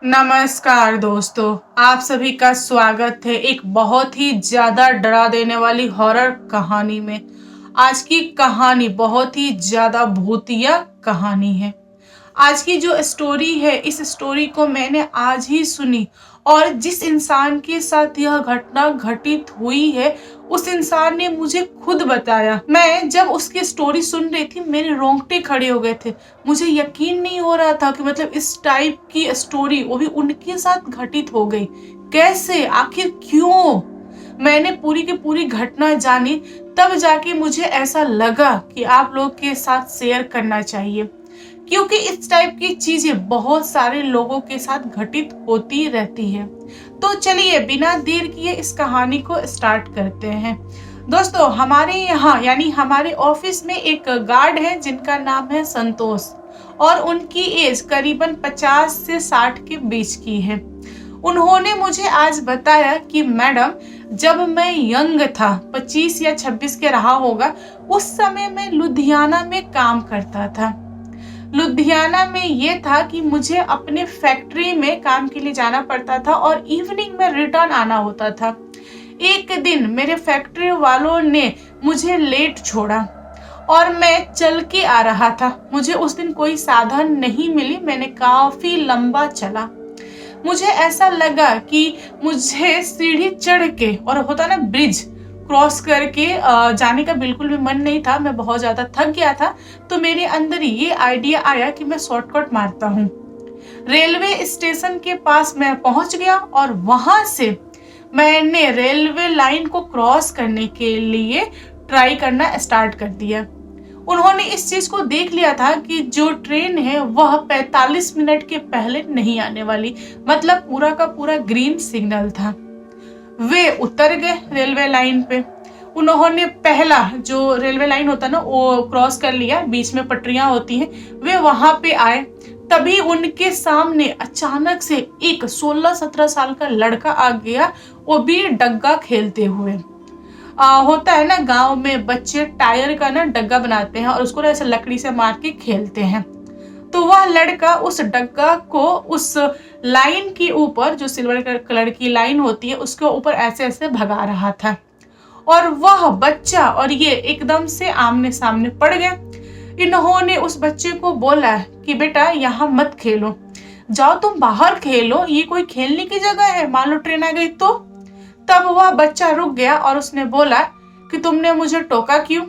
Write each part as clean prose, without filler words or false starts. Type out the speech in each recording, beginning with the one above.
नमस्कार दोस्तों, आप सभी का स्वागत है एक बहुत ही ज़्यादा डरा देने वाली हॉरर कहानी में। आज की कहानी बहुत ही ज़्यादा भूतिया कहानी है। आज की जो स्टोरी है, इस स्टोरी को मैंने आज ही सुनी और जिस इंसान के साथ यह घटना घटित हुई है, उस इंसान ने मुझे खुद बताया। मैं जब उसकी स्टोरी सुन रही थी, मेरे रोंगटे खड़े हो गए थे। मुझे यकीन नहीं हो रहा था कि मतलब इस टाइप की स्टोरी वो भी उनके साथ घटित हो गई। कैसे, आखिर क्यों? मैंने पूरी की पूरी घटना जानी, तब जाके मुझे ऐसा लगा कि आप लोग के साथ शेयर करना चाहिए, क्योंकि इस टाइप की चीजें बहुत सारे लोगों के साथ घटित होती रहती है। तो चलिए बिना देर किए इस कहानी को स्टार्ट करते हैं। दोस्तों, हमारे यहाँ यानी हमारे ऑफिस में एक गार्ड है जिनका नाम है संतोष, और उनकी एज करीबन 50 से 60 के बीच की है। उन्होंने मुझे आज बताया कि मैडम, जब मैं यंग था, 25 या 26 के रहा होगा, उस समय मैं लुधियाना में काम करता था। लुधियाना में ये था कि मुझे अपने फैक्ट्री में काम के लिए जाना पड़ता था और इवनिंग में रिटर्न आना होता था। एक दिन मेरे फैक्ट्री वालों ने मुझे लेट छोड़ा और मैं चल के आ रहा था। मुझे उस दिन कोई साधन नहीं मिली, मैंने काफी लंबा चला। मुझे ऐसा लगा कि मुझे सीढ़ी चढ़ के, और होता ना ब्रिज क्रॉस करके जाने का बिल्कुल भी मन नहीं था। मैं बहुत ज्यादा थक गया था, तो मेरे अंदर ये आइडिया आया कि मैं शॉर्टकट मारता हूँ। रेलवे स्टेशन के पास मैं पहुंच गया और वहां से मैंने रेलवे लाइन को क्रॉस करने के लिए ट्राई करना स्टार्ट कर दिया। उन्होंने इस चीज को देख लिया था कि जो ट्रेन है वह 45 मिनट के पहले नहीं आने वाली, मतलब पूरा का पूरा ग्रीन सिग्नल था। वे उतर गए रेलवे लाइन पे। उन्होंने पहला जो रेलवे लाइन होता ना वो क्रॉस कर लिया, बीच में पटरियां होती हैं, वे वहां पे आए। तभी उनके सामने अचानक से एक 16-17 साल का लड़का आ गया, वो भी डग्गा खेलते हुए। होता है ना गांव में बच्चे टायर का ना डग्गा बनाते हैं और उसको ना ऐसे लकड़ी से मार के खेलते हैं। तो वह लड़का उस डग्गा को उस लाइन के ऊपर, जो सिल्वर कलर की लाइन होती है, उसके ऊपर ऐसे ऐसे भगा रहा था और वह बच्चा और ये एकदम से आमने सामने पड़ गए। इन्होंने उस बच्चे को बोला कि बेटा यहाँ मत खेलो, जाओ तुम बाहर खेलो, ये कोई खेलने की जगह है, मान लो ट्रेन आ गई तो। तब वह बच्चा रुक गया और उसने बोला कि तुमने मुझे टोका क्यों?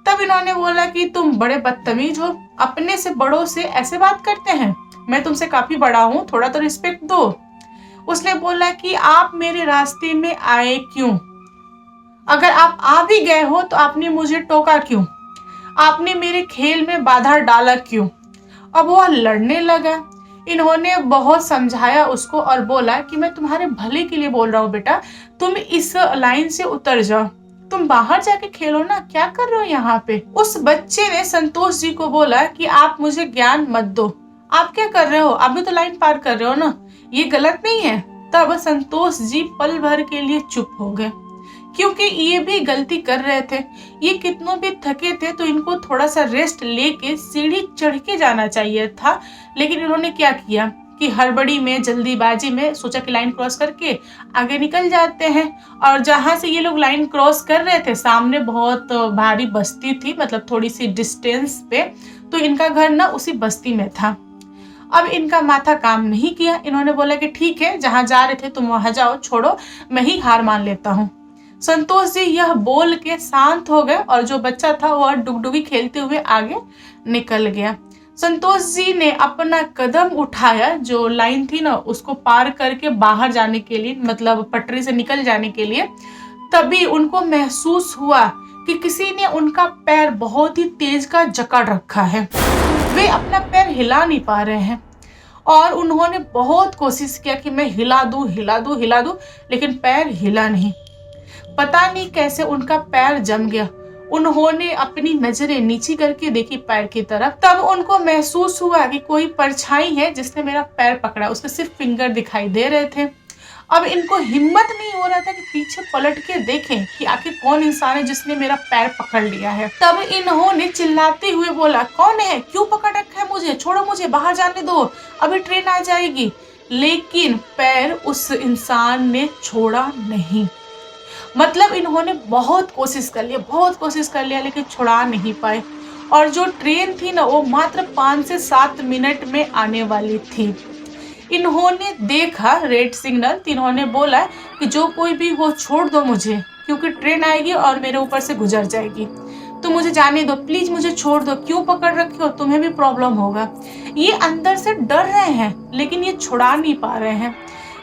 तब इन्होंने बोला कि तुम बड़े बदतमीज हो, अपने से बड़ों से ऐसे बात करते हैं, मैं तुमसे काफी बड़ा हूँ, थोड़ा तो रिस्पेक्ट दो। उसने बोला कि आप मेरे रास्ते में आए क्यों? अगर आप आ भी गए हो तो आपने मुझे टोका क्यों? आपने मेरे खेल में बाधा डाला क्यों? अब वह लड़ने लगा। इन्होंने बहुत समझाया उसको और बोला कि मैं तुम्हारे भले के लिए बोल रहा हूँ बेटा, तुम इस लाइन से उतर जाओ, तुम बाहर जाके खेलो ना, क्या कर रहे हो यहाँ पे? उस बच्चे ने संतोष जी को बोला कि आप मुझे ज्ञान मत दो, आप क्या कर रहे हो, आप भी तो लाइन पार कर रहे हो ना, ये गलत नहीं है। तब संतोष जी पल भर के लिए चुप हो गए, क्योंकि ये भी गलती कर रहे थे। ये कितनों भी थके थे तो इनको थोड़ा सा रेस्ट लेके सीढ़ी चढ़ के जाना चाहिए था, लेकिन इन्होंने क्या किया कि हड़बड़ी में, जल्दीबाजी में सोचा कि लाइन क्रॉस करके आगे निकल जाते हैं। और जहां से ये लोग लाइन क्रॉस कर रहे थे, सामने बहुत भारी बस्ती थी, मतलब थोड़ी सी डिस्टेंस पे, तो इनका घर ना उसी बस्ती में था। अब इनका माथा काम नहीं किया, इन्होंने बोला कि ठीक है, जहां जा रहे थे तुम वहां जाओ, छोड़ो, मैं ही हार मान लेता हूँ। संतोष जी यह बोल के शांत हो गए और जो बच्चा था वह डुगडुगी खेलते हुए आगे निकल गया। संतोष जी ने अपना कदम उठाया, जो लाइन थी ना उसको पार करके बाहर जाने के लिए, मतलब पटरी से निकल जाने के लिए। तभी उनको महसूस हुआ कि किसी ने उनका पैर बहुत ही तेज का जकड़ रखा है। वे अपना पैर हिला नहीं पा रहे हैं और उन्होंने बहुत कोशिश किया कि मैं हिला दूं, हिला दूं, हिला दूं, लेकिन पैर हिला नहीं। पता नहीं कैसे उनका पैर जम गया। उन्होंने अपनी नजरें नीची करके देखी पैर की तरफ, तब उनको महसूस हुआ कि कोई परछाई है जिसने मेरा पैर पकड़ा, उसके सिर्फ फिंगर दिखाई दे रहे थे। अब इनको हिम्मत नहीं हो रहा था कि पीछे पलट के देखें कि आखिर कौन इंसान है जिसने मेरा पैर पकड़ लिया है। तब इन्होंने चिल्लाते हुए बोला, कौन है, क्यों पकड़ रखा है मुझे, छोड़ो मुझे, बाहर जाने दो, अभी ट्रेन आ जाएगी। लेकिन पैर उस इंसान ने छोड़ा नहीं। मतलब इन्होंने बहुत कोशिश कर लिया, बहुत कोशिश कर लिया, लेकिन छुड़ा नहीं पाए। और जो ट्रेन थी ना, वो मात्र 5 से 7 मिनट में आने वाली थी। इन्होंने देखा रेड सिग्नल, तो इन्होंने बोला कि जो कोई भी हो छोड़ दो मुझे, क्योंकि ट्रेन आएगी और मेरे ऊपर से गुजर जाएगी, तो मुझे जाने दो, प्लीज मुझे छोड़ दो, क्यों पकड़ रखे हो, तुम्हें भी प्रॉब्लम होगा। ये अंदर से डर रहे हैं, लेकिन ये छुड़ा नहीं पा रहे हैं।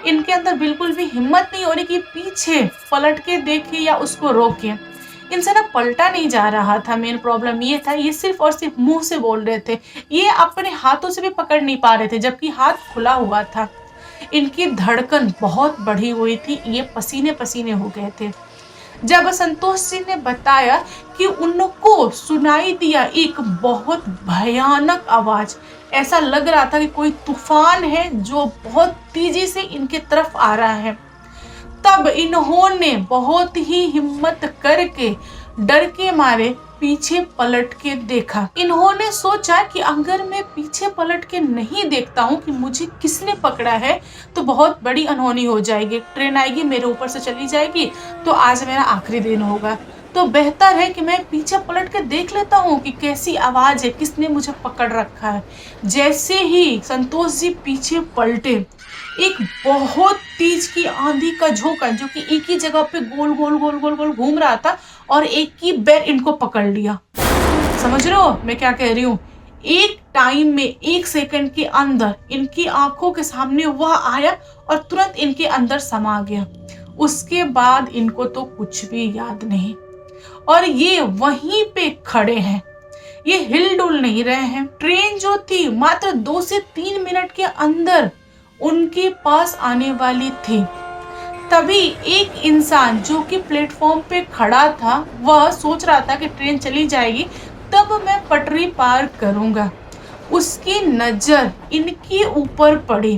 इनके अंदर बिल्कुल भी हिम्मत नहीं हो रही कि पीछे पलट के देखे या उसको रोके। इनसे ना पलटा नहीं जा रहा था। मेन प्रॉब्लम ये था, ये सिर्फ और सिर्फ मुंह से बोल रहे थे, ये अपने हाथों से भी पकड़ नहीं पा रहे थे, जबकि हाथ खुला हुआ था। इनकी धड़कन बहुत बढ़ी हुई थी, ये पसीने पसीने हो गए थे। जब संतोष जी ने बताया कि उनको सुनाई दिया एक बहुत भयानक आवाज, ऐसा लग रहा था कि कोई तूफान है जो बहुत तेजी से इनके तरफ आ रहा है। तब इन्होंने बहुत ही हिम्मत करके डर के मारे पीछे पलट के देखा। इन्होंने सोचा कि अगर मैं पीछे पलट के नहीं देखता हूँ कि मुझे किसने पकड़ा है, तो बहुत बड़ी अनहोनी हो जाएगी, ट्रेन आएगी मेरे ऊपर से चली जाएगी, तो आज मेरा आखिरी दिन होगा। तो बेहतर है कि मैं पीछे पलट के देख लेता हूँ कि कैसी आवाज है, किसने मुझे पकड़ रखा है। जैसे ही संतोष जी पीछे पलटे, एक बहुत तेज की आंधी का झोंका, जो कि एक ही जगह पे गोल गोल गोल गोल गोल घूम रहा था, और एक ही बैर इनको पकड़ लिया। समझ रहे हो मैं क्या कह रही हूँ? एक टाइम में, एक सेकंड के अंदर इनकी आंखों के सामने वह आया और तुरंत इनके अंदर समा गया। उसके बाद इनको तो कुछ भी याद नहीं, और ये वहीं पे खड़े हैं, ये हिल डुल नहीं रहे हैं। ट्रेन जो थी मात्र 2 से 3 मिनट के अंदर उनके पास आने वाली थी। तभी एक इंसान जो कि प्लेटफॉर्म पे खड़ा था, वह सोच रहा था कि ट्रेन चली जाएगी तब मैं पटरी पार करूंगा। उसकी नजर इनके ऊपर पड़ी,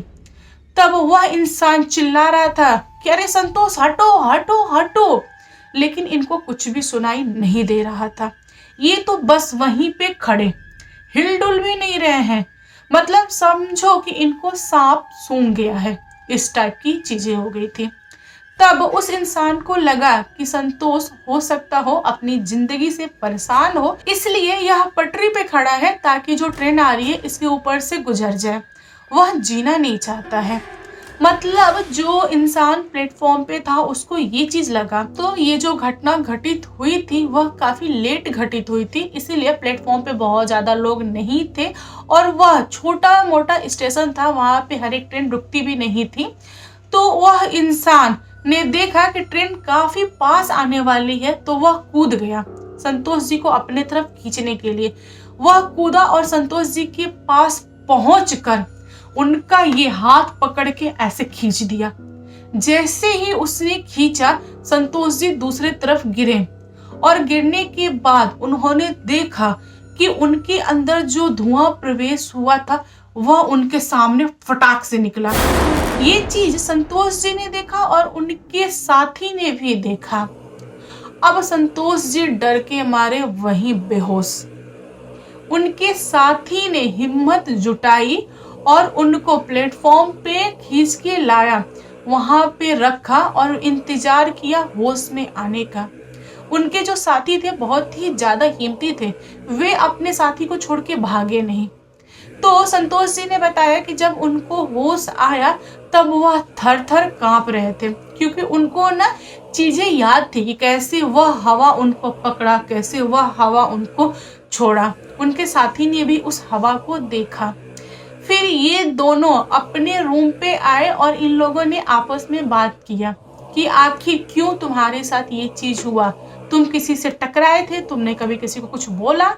तब वह इंसान चिल्ला रहा था कि अरे संतोष हटो हटो हटो, लेकिन इनको कुछ भी सुनाई नहीं दे रहा था। ये तो बस वहीं पे खड़े, हिलडुल भी नहीं रहे हैं। मतलब समझो कि इनको सांप सूंघ गया है, इस टाइप की चीजें हो गई थी। तब उस इंसान को लगा कि संतोष हो सकता हो अपनी जिंदगी से परेशान हो, इसलिए यह पटरी पे खड़ा है ताकि जो ट्रेन आ रही है इसके ऊपर से गुजर जाए। वह जीना नहीं चाहता है। मतलब जो इंसान प्लेटफॉर्म पे था उसको ये चीज लगा। तो ये जो घटना घटित हुई थी वह काफी लेट घटित हुई थी, इसीलिए प्लेटफॉर्म पे बहुत ज्यादा लोग नहीं थे, और वह छोटा मोटा स्टेशन था, वहां पे हर एक ट्रेन रुकती भी नहीं थी। तो वह इंसान ने देखा कि ट्रेन काफी पास आने वाली है, तो वह कूद गया संतोष जी को अपने तरफ खींचने के लिए। वह कूदा और संतोष जी के पास पहुंचकर उनका ये हाथ पकड़ के ऐसे खींच दिया। जैसे ही उसने खींचा, संतोष जी दूसरे तरफ गिरे, और गिरने के बाद उन्होंने देखा कि उनके अंदर जो धुआं प्रवेश हुआ था वह उनके सामने फटाक से निकला। ये चीज संतोष जी ने देखा और उनके साथी ने भी देखा। अब संतोष जी डर के मारे वहीं बेहोश। उनके साथी ने हिम्मत जुटाई और उनको प्लेटफॉर्म पे खींच के लाया, वहां पे रखा और इंतजार किया होश में आने का। उनके जो साथी थे बहुत ही ज्यादा हिम्मती थे, वे अपने साथी को छोड़ के भागे नहीं। तो संतोष जी ने बताया कि जब उनको होश आया तब वह थर थर कांप रहे थे, क्योंकि उनको ना चीजें याद थी कि कैसे वह हवा उनको पकड़ा, कैसे वह हवा उनको छोड़ा। उनके साथी ने भी उस हवा को देखा। फिर ये दोनों अपने रूम पे आए और इन लोगों ने आपस में बात किया कि आखिर क्यों तुम्हारे साथ ये चीज हुआ, तुम किसी से टकराए थे, तुमने कभी किसी को कुछ बोला।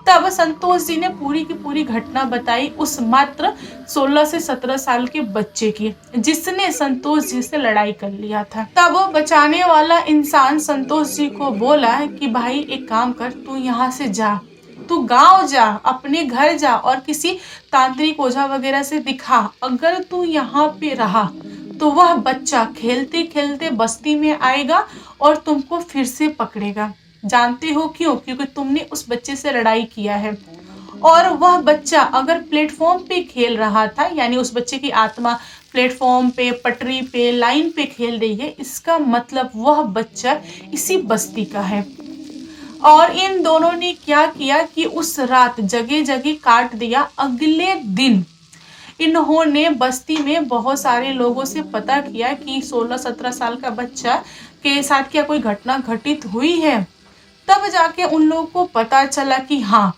तब संतोष जी ने पूरी की पूरी घटना बताई उस मात्र 16 से 17 साल के बच्चे की, जिसने संतोष जी से लड़ाई कर लिया था। तब वो बचाने वाला इंसान संतोष जी को बोला कि भाई एक काम कर, तू यहाँ से जा, तू गांव जा, अपने घर जा और किसी तांत्रिक ओझा वगैरह से दिखा। अगर तू यहाँ पे रहा तो वह बच्चा खेलते खेलते बस्ती में आएगा और तुमको फिर से पकड़ेगा। जानते हो क्यों? क्योंकि तुमने उस बच्चे से लड़ाई किया है। और वह बच्चा अगर प्लेटफॉर्म पे खेल रहा था, यानी उस बच्चे की आत्मा प्लेटफॉर्म पे, पटरी पे, लाइन पे खेल रही है, इसका मतलब वह बच्चा इसी बस्ती का है। और इन दोनों ने क्या किया कि उस रात जगह जगह काट दिया। अगले दिन इन्होंने बस्ती में बहुत सारे लोगों से पता किया कि 16-17 साल का बच्चा के साथ क्या कोई घटना घटित हुई है। तब जाके उन लोगों को पता चला कि हाँ,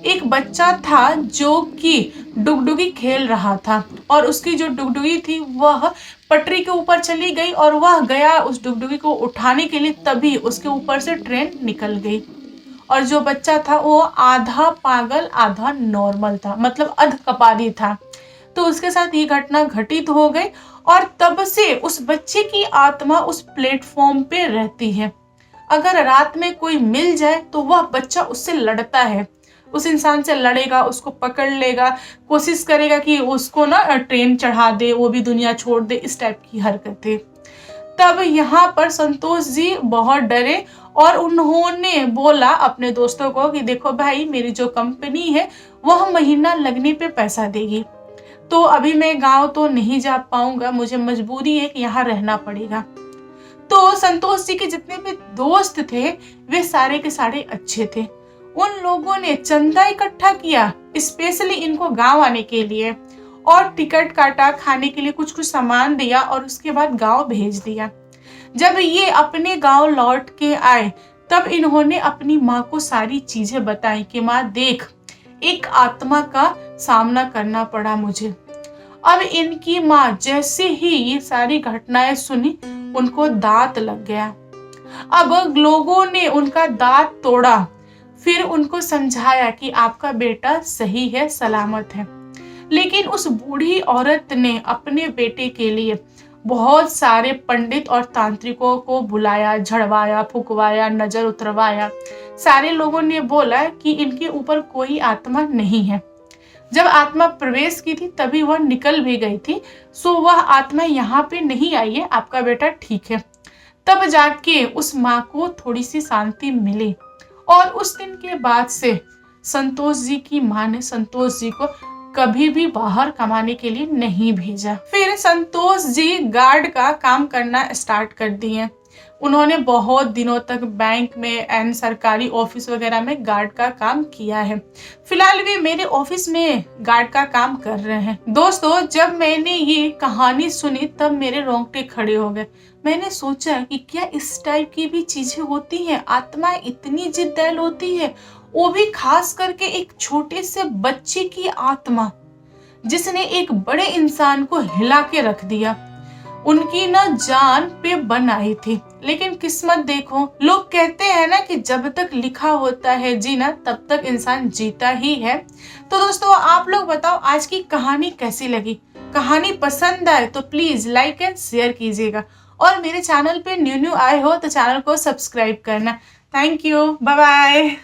एक बच्चा था जो कि डुगडुगी खेल रहा था और उसकी जो डुगडुगी थी वह पटरी के ऊपर चली गई और वह गया उस डुगडुगी को उठाने के लिए, तभी उसके ऊपर से ट्रेन निकल गई। और जो बच्चा था वो आधा पागल आधा नॉर्मल था, मतलब अध कपाली था। तो उसके साथ ये घटना घटित हो गई और तब से उस बच्चे की आत्मा उस प्लेटफॉर्म पे रहती है। अगर रात में कोई मिल जाए तो वह बच्चा उससे लड़ता है, उस इंसान से लड़ेगा, उसको पकड़ लेगा, कोशिश करेगा कि उसको ना ट्रेन चढ़ा दे, वो भी दुनिया छोड़ दे, इस टाइप की हरकतें। तब यहाँ पर संतोष जी बहुत डरे और उन्होंने बोला अपने दोस्तों को कि देखो भाई, मेरी जो कंपनी है वह महीना लगने पे पैसा देगी, तो अभी मैं गांव तो नहीं जा पाऊंगा, मुझे मजबूरी है कि यहाँ रहना पड़ेगा। तो संतोष जी के जितने भी दोस्त थे वे सारे के सारे अच्छे थे। उन लोगों ने चंदा इकट्ठा किया स्पेशली इनको गांव आने के लिए और टिकट काटा, खाने के लिए कुछ कुछ सामान दिया और उसके बाद गांव भेज दिया। जब ये अपने गांव लौट के आए तब इन्होंने अपनी माँ को सारी चीजें बताई कि माँ देख, एक आत्मा का सामना करना पड़ा मुझे। अब इनकी माँ जैसे ही ये सारी घटनाएं सुनी उनको दांत लग गया। अब लोगों ने उनका दांत तोड़ा, फिर उनको समझाया कि आपका बेटा सही है, सलामत है। लेकिन उस बूढ़ी औरत ने अपने बेटे के लिए बहुत सारे पंडित और तांत्रिकों को बुलाया, झड़वाया, फुकवाया, नजर उतरवाया। सारे लोगों ने बोला कि इनके ऊपर कोई आत्मा नहीं है। जब आत्मा प्रवेश की थी तभी वह निकल भी गई थी, सो वह आत्मा यहाँ पे नहीं आई है, आपका बेटा ठीक है। तब जाके उस माँ को थोड़ी सी शांति मिली और उस दिन के बाद से संतोष जी की माँ ने संतोष जी को कभी भी बाहर कमाने के लिए नहीं भेजा। फिर संतोष जी गार्ड का काम करना स्टार्ट कर दिए। उन्होंने बहुत दिनों तक बैंक में एंड सरकारी ऑफिस वगैरह में गार्ड का काम किया है। फिलहाल वे मेरे ऑफिस में गार्ड का काम कर रहे हैं। दोस्तों, जब मैंने ये कहानी सुनी तब मेरे रोंगटे खड़े हो गए। मैंने सोचा कि क्या इस टाइप की भी चीजें होती हैं, आत्माएं इतनी जिद्दैल होती है, वो भी खास करके एक छोटे से बच्चे की आत्मा जिसने एक बड़े इंसान को हिला के रख दिया। उनकी ना जान पे बन आई थी, लेकिन किस्मत देखो। लोग कहते हैं ना कि जब तक लिखा होता है जीना तब तक इंसान जीता ही है। तो दोस्तों, आप लोग बताओ आज की कहानी कैसी लगी। कहानी पसंद आए तो प्लीज लाइक एंड शेयर कीजिएगा और मेरे चैनल पे न्यू आए हो तो चैनल को सब्सक्राइब करना। Thank you, bye bye.